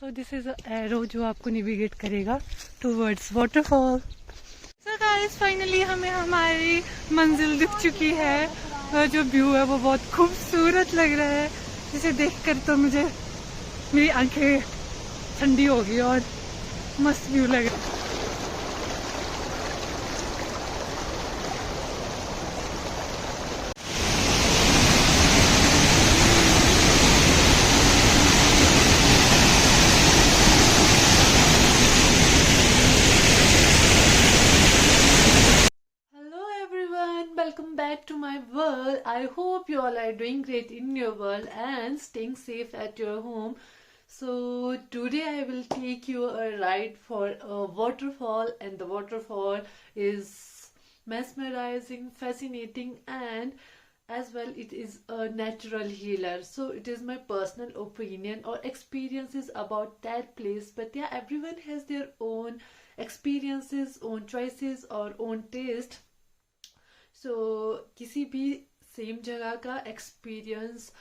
So this is arrow जो आपको navigate करेगा towards waterfall. So guys finally हमें हमारी मंजिल दिख चुकी है। वह जो व्यू है वो बहुत खूबसूरत लग रहा है, जिसे देखकर तो मुझे मेरी आंखें ठंडी हो गई और मस्त व्यू लग रहा है। Welcome back to my world. I hope you all are doing great in your world and staying safe at your home. So today I will take you a ride for a waterfall, and the waterfall is mesmerizing, fascinating, and as well it is a natural healer. So it is my personal opinion or experiences about that place, but yeah, everyone has their own experiences, own choices or own taste. सो किसी भी same जगह का experience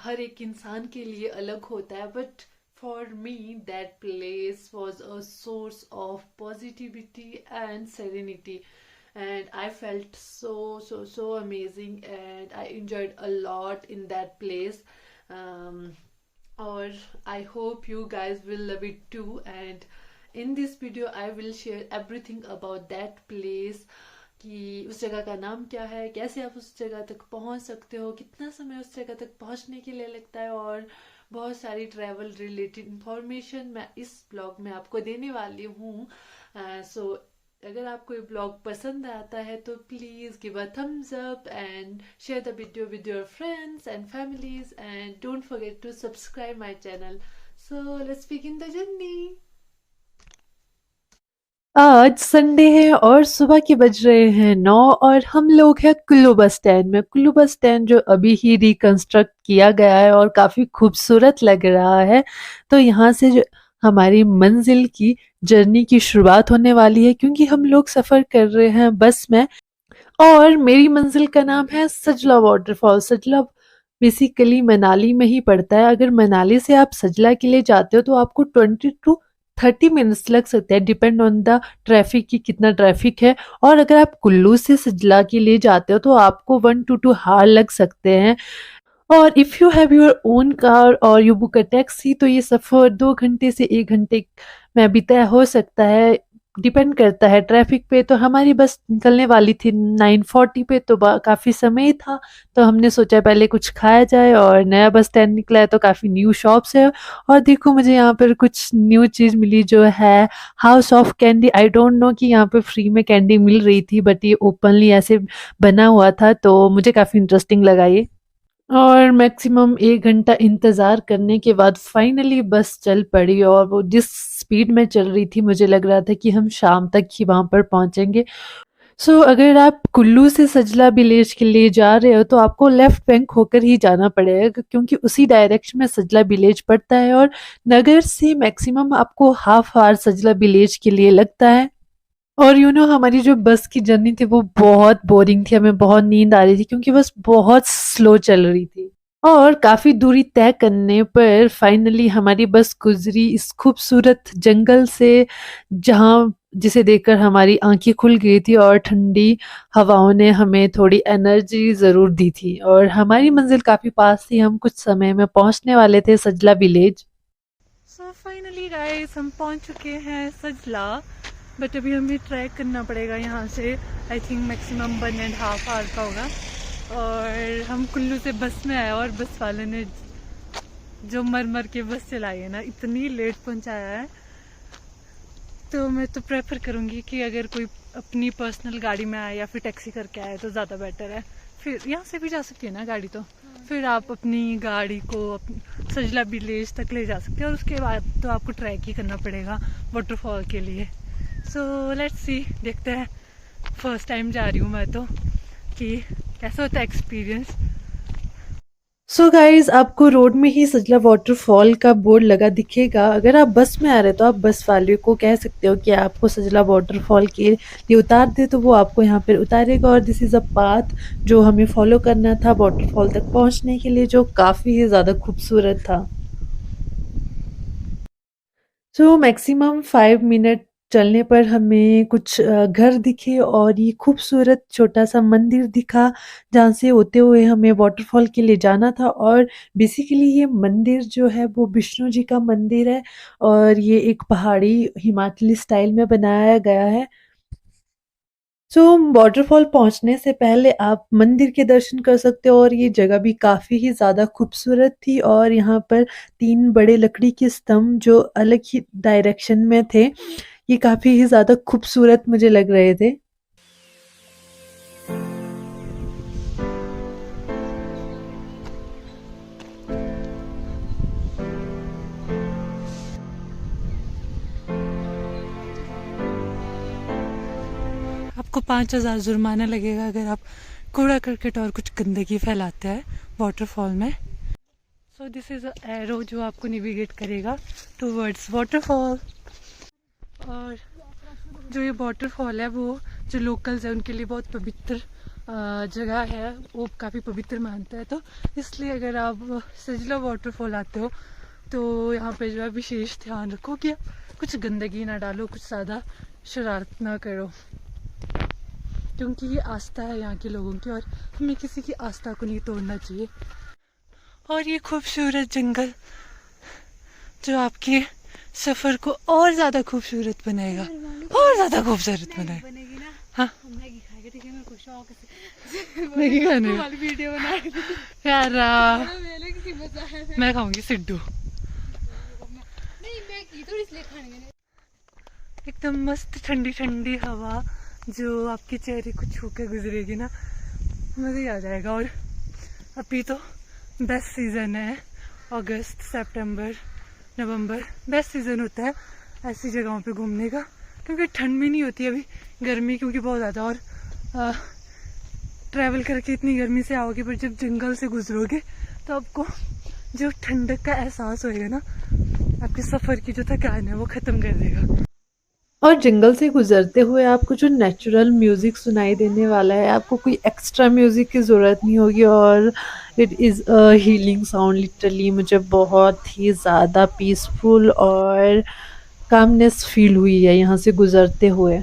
हर एक इंसान के लिए अलग होता है, but for me that place was a source of positivity and serenity, and I felt so amazing, and I enjoyed a lot in that place. Or I hope you guys will love it too, and in this video I will share everything about that place, कि उस जगह का नाम क्या है, कैसे आप उस जगह तक पहुंच सकते हो, कितना समय उस जगह तक पहुंचने के लिए लगता है, और बहुत सारी ट्रैवल रिलेटेड इंफॉर्मेशन मैं इस ब्लॉग में आपको देने वाली हूँ। सो अगर आपको ये ब्लॉग पसंद आता है तो please give a thumbs up and share the video with your friends and families, and don't forget to subscribe my channel. So let's begin the journey. आज संडे है और सुबह के बज रहे हैं 9 और हम लोग हैं कुल्लू बस स्टैंड में। कुल्लू बस स्टैंड जो अभी ही रिकंस्ट्रक्ट किया गया है और काफ़ी खूबसूरत लग रहा है। तो यहाँ से जो हमारी मंजिल की जर्नी की शुरुआत होने वाली है, क्योंकि हम लोग सफ़र कर रहे हैं बस में। और मेरी मंजिल का नाम है सजला वाटरफॉल। सजला बेसिकली मनाली में ही पड़ता है। अगर मनाली से आप सजला के लिए जाते हो तो आपको 20 to 30 मिनट्स लग सकते हैं, डिपेंड ऑन द ट्रैफिक की कितना ट्रैफिक है। और अगर आप कुल्लू से सजला के लिए जाते हो तो आपको 1 to 2 हार लग सकते हैं। और if you have your own car और यू बुक अ टैक्सी तो ये सफ़र 2 घंटे से 1 घंटे में भी तय हो सकता है, डिपेंड करता है ट्रैफिक पे। तो हमारी बस निकलने वाली थी 9:40 पे, तो काफ़ी समय था, तो हमने सोचा पहले कुछ खाया जाए। और नया बस स्टैंड निकला है तो काफ़ी न्यू शॉप्स है। और देखो मुझे यहाँ पर कुछ न्यू चीज़ मिली जो है house of candy. I don't know कि यहाँ पे फ्री में कैंडी मिल रही थी, बट ये ओपनली ऐसे बना हुआ था, तो मुझे काफ़ी इंटरेस्टिंग लगा ये। और मैक्सिमम 1 घंटा इंतज़ार करने के बाद फाइनली बस चल पड़ी, और वो जिस स्पीड में चल रही थी मुझे लग रहा था कि हम शाम तक ही वहाँ पर पहुँचेंगे। सो अगर आप कुल्लू से सजला विलेज के लिए जा रहे हो तो आपको लेफ्ट बैंक होकर ही जाना पड़ेगा, क्योंकि उसी डायरेक्शन में सजला विलेज पड़ता है। और नगर से मैक्सिमम आपको हाफ आवर सजला विलेज के लिए लगता है। और हमारी जो बस की जर्नी थी वो बहुत बोरिंग थी, हमें बहुत नींद आ रही थी, क्योंकि बस बहुत स्लो चल रही थी। और काफ़ी दूरी तय करने पर फाइनली हमारी बस गुजरी इस खूबसूरत जंगल से, जहाँ जिसे देखकर हमारी आंखें खुल गई थी और ठंडी हवाओं ने हमें थोड़ी एनर्जी ज़रूर दी थी। और हमारी मंजिल काफ़ी पास थी, हम कुछ समय में पहुँचने वाले थे सजला विलेज। सो फाइनली गाइस हम पहुँच चुके हैं सजला, बट अभी हमें ट्रैक करना पड़ेगा यहाँ से। आई थिंक मैक्सिमम 1.5 आवर का होगा। और हम कुल्लू से बस में आए और बस वाले ने जो मर के बस चलाई है ना, इतनी लेट पहुँचाया है। तो मैं तो प्रेफर करूँगी कि अगर कोई अपनी पर्सनल गाड़ी में आए या फिर टैक्सी करके आए तो ज़्यादा बेटर है। फिर यहाँ से भी जा सकती है ना गाड़ी, तो फिर आप अपनी गाड़ी को सजला विलेज तक ले जा सकते हैं, और उसके बाद तो आपको ट्रैक ही करना पड़ेगा वाटरफॉल के लिए। सो लेट्स सी, देखते हैं। फर्स्ट टाइम जा रही हूँ मैं तो, कि कैसा होता है एक्सपीरियंस। सो गाइज आपको रोड में ही सजला वाटरफॉल का बोर्ड लगा दिखेगा। अगर आप बस में आ रहे हो तो आप बस वाले को कह सकते हो कि आपको सजला वाटरफॉल के लिए उतार दे, तो वो आपको यहाँ पर उतारेगा। और दिस इज़ अ पाथ जो हमें फॉलो करना था वाटरफॉल तक पहुँचने के लिए, जो काफ़ी ज़्यादा खूबसूरत था। सो मैक्सिमम 5 मिनट चलने पर हमें कुछ घर दिखे और ये खूबसूरत छोटा-सा मंदिर दिखा, जहाँ से होते हुए हमें वॉटरफॉल के लिए जाना था और बेसिकली ये मंदिर जो है वो विष्णु जी का मंदिर है और ये एक पहाड़ी हिमाचली स्टाइल में बनाया गया है। सो वॉटरफॉल पहुँचने से पहले आप मंदिर के दर्शन कर सकते हो और ये जगह भी काफ़ी ही ज़्यादा खूबसूरत थी और यहाँ पर 3 बड़े लकड़ी के स्तंभ जो अलग ही डायरेक्शन में थे, ये काफ़ी ही ज़्यादा खूबसूरत मुझे लग रहे थे। आपको 5,000 जुर्माना लगेगा अगर आप कूड़ा करकट और कुछ गंदगी फैलाते हैं वाटरफॉल में। So this is a arrow जो आपको नेविगेट करेगा टूवर्ड्स वाटरफॉल। और जो ये वाटरफॉल है वो जो लोकल्स हैं उनके लिए बहुत पवित्र जगह है, वो काफ़ी पवित्र मानते हैं। तो इसलिए अगर आप सजला वाटरफॉल आते हो तो यहाँ पे जो है विशेष ध्यान रखो कि आप कुछ गंदगी ना डालो, कुछ ज़्यादा शरारत ना करो, क्योंकि ये आस्था है यहाँ के लोगों की और हमें किसी की आस्था को नहीं तोड़ना चाहिए। और ये खूबसूरत जंगल जो आपके सफ़र को और ज़्यादा खूबसूरत बनाएगा, और ज़्यादा खूबसूरत बनाएगा। हाँ, मैगी खाएगा, ठीक है, मेरे को शौक है मैगी खाने का। वीडियो बना यार मैं खाऊंगी सिड्डू। एकदम मस्त ठंडी ठंडी हवा जो आपके चेहरे को छू के गुजरेगी ना, मज़ा ही आ जाएगा। और अभी तो बेस्ट सीज़न है, अगस्त सितंबर नवंबर बेस्ट सीज़न होता है ऐसी जगहों पे घूमने का, क्योंकि ठंड भी नहीं होती अभी, गर्मी क्योंकि बहुत ज़्यादा। और ट्रैवल करके इतनी गर्मी से आओगे, पर जब जंगल से गुजरोगे तो आपको जो ठंडक का एहसास होएगा ना, आपके सफ़र की जो थकान है वो ख़त्म कर देगा। और जंगल से गुजरते हुए आपको जो नेचुरल म्यूज़िक सुनाई देने वाला है, आपको कोई एक्स्ट्रा म्यूज़िक की ज़रूरत नहीं होगी और it is a healing sound. Literally मुझे बहुत ही ज़्यादा पीसफुल और कामनेस फील हुई है यहाँ से गुजरते हुए।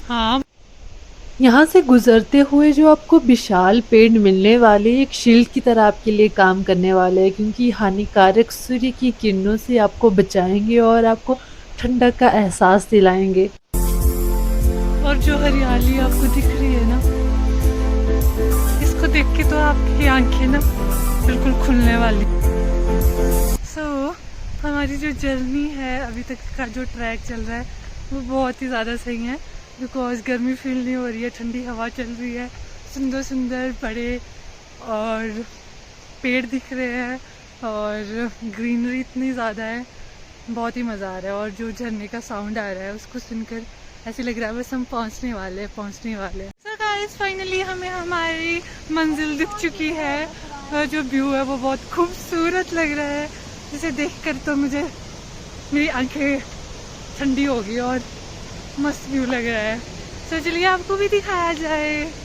हाँ, यहाँ से गुजरते हुए जो आपको विशाल पेड़ मिलने वाले एक शील्ड की तरह आपके लिए काम करने वाले हैं, क्योंकि हानिकारक सूर्य की किरणों से आपको बचाएंगे और आपको ठंडक का एहसास दिलाएंगे। और जो हरियाली आपको दिख रही है ना, इसको देख के तो आपकी आंखें ना बिल्कुल खुलने वाली। सो हमारी जो जर्नी है अभी तक का जो ट्रैक चल रहा है वो बहुत ही ज़्यादा सही है, बिकॉज गर्मी फील नहीं हो रही है, ठंडी हवा चल रही है, सुंदर सुंदर बड़े और पेड़ दिख रहे हैं और ग्रीनरी इतनी ज़्यादा है, बहुत ही मज़ा आ रहा है। और जो झरने का साउंड आ रहा है उसको सुनकर ऐसे लग रहा है बस हम पहुंचने वाले हैं, पहुंचने वाले हैं। सो गाइस फाइनली हमें हमारी मंजिल दिख चुकी है और जो व्यू है वो बहुत खूबसूरत लग रहा है, जिसे देखकर तो मुझे मेरी आंखें ठंडी हो गई और मस्त व्यू लग रहा है। तो चलिए आपको भी दिखाया जाए।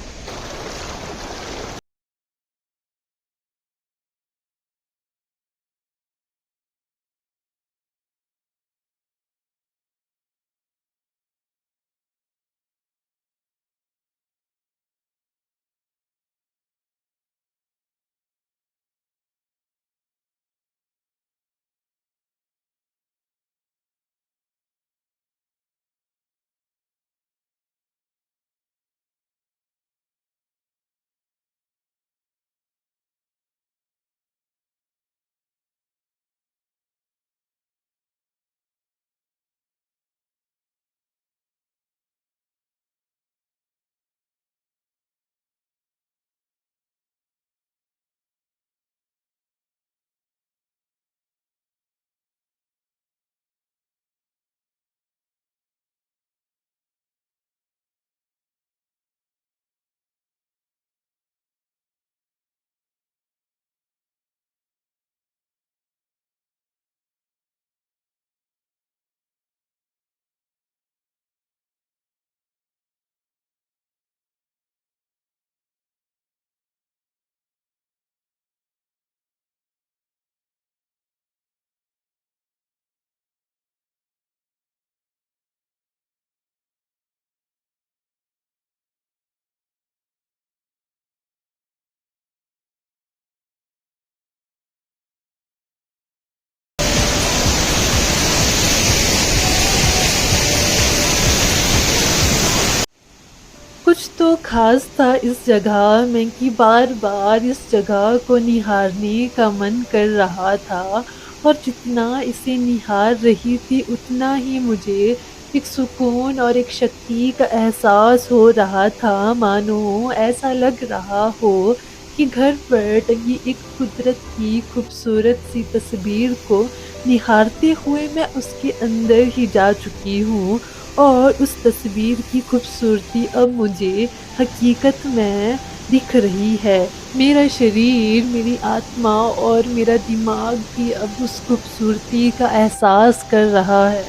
कुछ तो खास था इस जगह में कि बार-बार इस जगह को निहारने का मन कर रहा था और जितना इसे निहार रही थी उतना ही मुझे एक सुकून और एक शक्ति का एहसास हो रहा था। मानो ऐसा लग रहा हो कि घर पर टंगी एक कुदरत की खूबसूरत सी तस्वीर को निहारते हुए मैं उसके अंदर ही जा चुकी हूँ और उस तस्वीर की खूबसूरती अब मुझे हकीकत में दिख रही है। मेरा शरीर, मेरी आत्मा और मेरा दिमाग भी अब उस खूबसूरती का एहसास कर रहा है।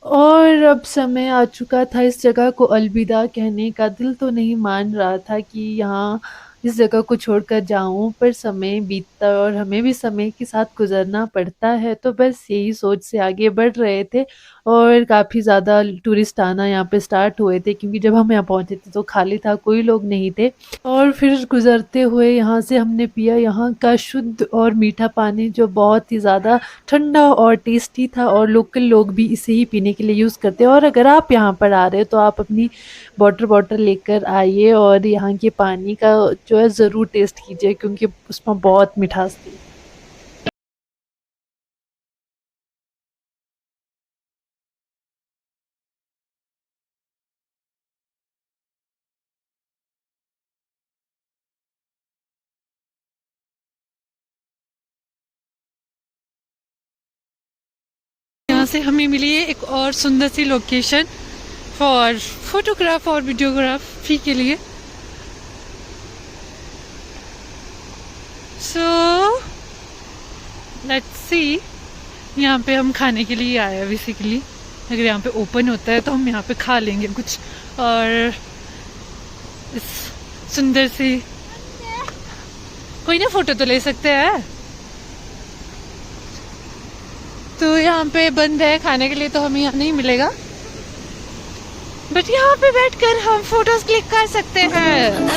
और अब समय आ चुका था इस जगह को अलविदा कहने का। दिल तो नहीं मान रहा था कि यहाँ इस जगह को छोड़कर जाऊँ, पर समय बीतता और हमें भी समय के साथ गुज़रना पड़ता है। तो बस यही सोच से आगे बढ़ रहे थे और काफ़ी ज़्यादा टूरिस्ट आना यहाँ पे स्टार्ट हुए थे क्योंकि जब हम यहाँ पहुँचे थे तो खाली था, कोई लोग नहीं थे। और फिर गुज़रते हुए यहाँ से हमने पिया यहाँ का शुद्ध और मीठा पानी जो बहुत ही ज़्यादा ठंडा और टेस्टी था और लोकल लोग भी इसे ही पीने के लिए यूज़ करते हैं। और अगर आप यहाँ पर आ रहे हो तो आप अपनी वाटर बॉटल लेकर आइए और यहाँ के पानी का जो है ज़रूर टेस्ट कीजिए क्योंकि उसमें बहुत मिठास थी। यहाँ से हमें मिली है एक और सुंदर सी लोकेशन फॉर फोटोग्राफ और वीडियोग्राफी के लिए। सो लेट्स सी, यहाँ पे हम खाने के लिए आए हैं बेसिकली। अगर यहाँ पे ओपन होता है तो हम यहाँ पे खा लेंगे कुछ और इस सुंदर सी, कोई ना फोटो तो ले सकते हैं। तो यहाँ पे बंद है खाने के लिए तो हमें यहाँ नहीं मिलेगा, बट यहाँ पे बैठकर हम फोटोज क्लिक कर सकते हैं।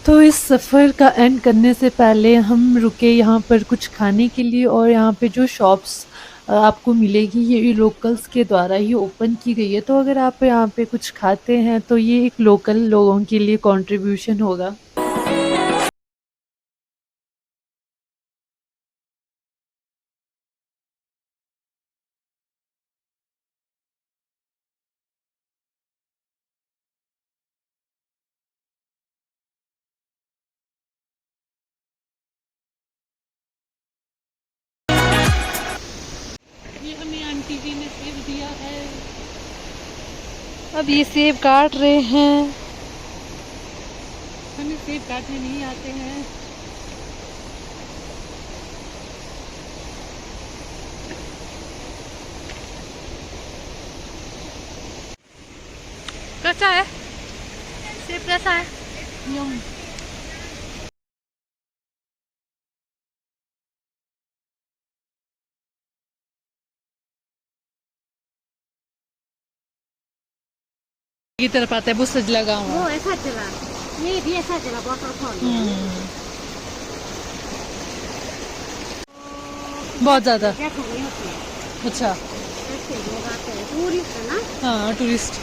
तो इस सफ़र का एंड करने से पहले हम रुके यहाँ पर कुछ खाने के लिए और यहाँ पे जो शॉप्स आपको मिलेगी ये लोकल्स के द्वारा ही ओपन की गई है। तो अगर आप यहाँ पे कुछ खाते हैं तो ये एक लोकल लोगों के लिए कंट्रीब्यूशन होगा। ये हमें आंटी जी ने सेब दिया है, अब ये सेब काट रहे हैं। हमें सेब काटने नहीं आते हैं। कैसा है सेब, कैसा है? यम। ये तरफ आता है वो सज लगा हुआ। वो ऐसा चला, ये भी ऐसा चला वाटरफॉल। बहुत ज्यादा। क्या करनी होती है? अच्छा, ऐसे लोग आते हैं, टूरिस्ट है ना। हाँ टूरिस्ट।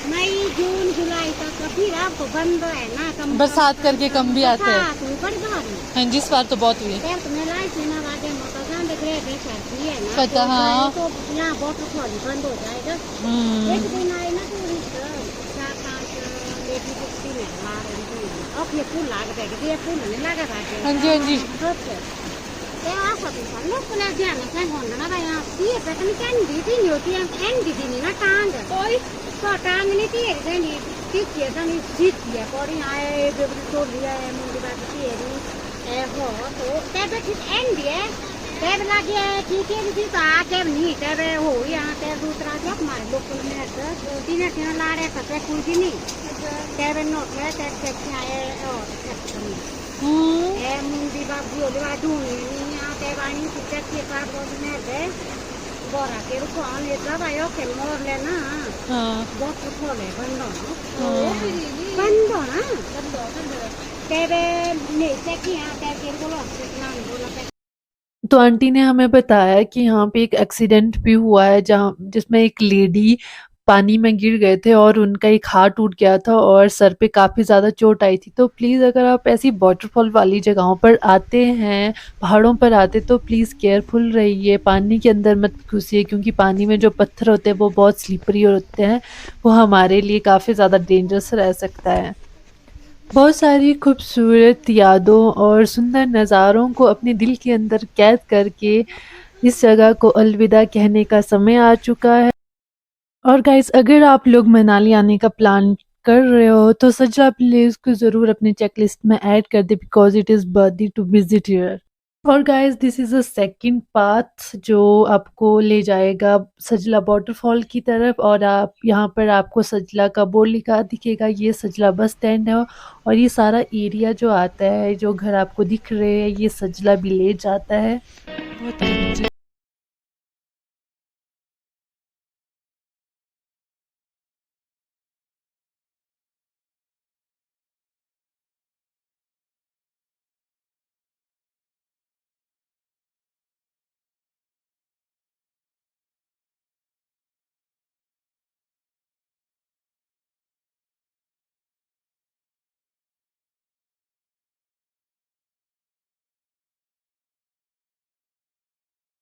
मई जून जुलाई तक फिर आपको बंद है ना, कम बरसात करके कम भी आते हैं। तो बड़ी बात है। हाँ जी, इस बार तो बहुत हुई है। फिर तो मैं लाई थी ना वादे मोटर गांड ग्रेड ऐसी है ना, पता, हाँ। तो यहाँ वाटरफॉल बंद हो जाएगा। एक दिन आए ना टूरिस्ट 4-5 लेडी कुर्सी में ला रही थी। अब ये फूल लाग जाएगा, ये फूल नहीं लगा था। हाँ जी, हाँ जी। Kaya sabi ko, no, kung nagyan, nasa Honda na ba yan? Siya, pero kami kan, dito nyo, tiyang end, dito nyo na tanda. Oy, तो टांगनी थी हेरी तिथिए तनी जितिए पड़ी आए बेबरी तो लिया है मुंडी बात तेरी ए हो तो तेरे ठीक एंड है तेरे लगे ठीक है जी तो आके नहीं तेरे हो यहाँ तेरे दूसरा जब हमारे लोकल में तो तीन तीन लाड़े सकते कोई भी नहीं तेरे नोट है तेरे से आए और ए मुंडी बात भी होली बात दूनी यहाँ तेरे वाणी कुछ के पास बोल में है बोरा के रुको आने जब आयो के मोर लेना बहुत खोले बंदो बंदो ना तेरे नहीं से किया तेरे बोलो ना बोला तो आंटी ने हमें बताया कि यहाँ पे एक एक्सीडेंट भी हुआ है जहाँ जिसमें एक लेडी पानी में गिर गए थे और उनका एक हाथ टूट गया था और सर पे काफ़ी ज़्यादा चोट आई थी। तो प्लीज़ अगर आप ऐसी वाटरफॉल वाली जगहों पर आते हैं, पहाड़ों पर आते तो प्लीज़ केयरफुल रहिए, पानी के अंदर मत घुसिए क्योंकि पानी में जो पत्थर होते हैं वो बहुत स्लिपरी होते हैं, वो हमारे लिए काफ़ी ज़्यादा डेंजरस रह सकता है। बहुत सारी खूबसूरत यादों और सुंदर नज़ारों को अपने दिल के अंदर कैद करके इस जगह को अलविदा कहने का समय आ चुका है। और गाइस अगर आप लोग मनाली आने का प्लान कर रहे हो तो सजला प्लेस को ज़रूर अपने चेकलिस्ट में ऐड कर दे because it is worthy to visit here. और guys this is a second path जो आपको ले जाएगा सजला वाटरफॉल की तरफ और आप यहाँ पर आपको सजला का बोर्ड लिखा दिखेगा, ये सजला बस स्टैंड है और ये सारा एरिया जो आता है जो घर आपको दिख रहे हैं ये सजला भी ले जाता है। बहुत